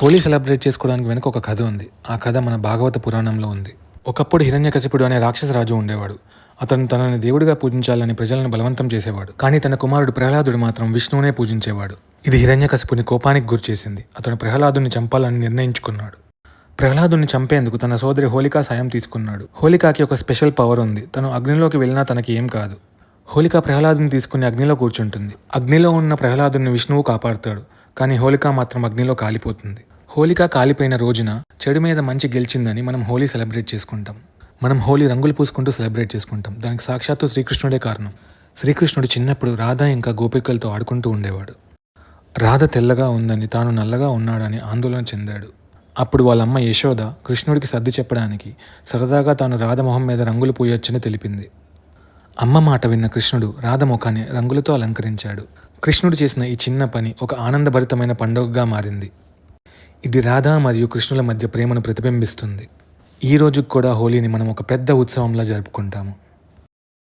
Holi celebrate చేసుకోవడానికి వెనుక ఒక కథ ఉంది. ఆ కథ మన భాగవత పురాణంలో ఉంది. ఒకప్పుడు హిరణ్యకశిపుడు అనే రాక్షస రాజు ఉండేవాడు. అతను తనని దేవుడిగా పూజించాలని ప్రజలను బలవంతం చేసేవాడు. కానీ తన కుమారుడు ప్రహ్లాదుడు మాత్రం విష్ణువునే పూజించేవాడు. ఇది హిరణ్యకశిపుని కోపానికి గురిచేసింది. అతను ప్రహ్లాదుని చంపాలని నిర్ణయించుకున్నాడు. ప్రహ్లాదుని చంపేందుకు తన సోదరి హోలికా సాయం తీసుకున్నాడు. హోలికాకి ఒక స్పెషల్ పవర్ ఉంది. తను అగ్నిలోకి వెళ్ళినా తనకి ఏం కాదు. హోలిక ప్రహ్లాదుని తీసుకుని అగ్నిలో కూర్చుంటుంది. అగ్నిలో ఉన్న ప్రహ్లాదుని విష్ణువు కాపాడుతాడు. కానీ హోలిక మాత్రం అగ్నిలో కాలిపోతుంది. హోలిక కాలిపోయిన రోజున చెడు మీద మంచి గెలిచిందని మనం హోలీ సెలబ్రేట్ చేసుకుంటాం. మనం హోలీ రంగులు పూసుకుంటూ సెలబ్రేట్ చేసుకుంటాం. దానికి సాక్షాత్తు శ్రీకృష్ణుడే కారణం. శ్రీకృష్ణుడు చిన్నప్పుడు రాధ ఇంకా గోపికలతో ఆడుకుంటూ ఉండేవాడు. రాధ తెల్లగా ఉందని, తాను నల్లగా ఉన్నాడని ఆందోళన చెందాడు. అప్పుడు వాళ్ళమ్మ యశోద కృష్ణుడికి సర్ది చెప్పడానికి సరదాగా తాను రాధ మొహం మీద రంగులు పూయొచ్చని తెలిపింది. అమ్మ మాట విన్న కృష్ణుడు రాధ ముఖాన్ని రంగులతో అలంకరించాడు. కృష్ణుడు చేసిన ఈ చిన్న పని ఒక ఆనందభరితమైన పండుగగా మారింది. ఇది రాధ మరియు కృష్ణుల మధ్య ప్రేమను ప్రతిబింబిస్తుంది. ఈ రోజుకు కూడా హోలీని మనం ఒక పెద్ద ఉత్సవంలా జరుపుకుంటాము.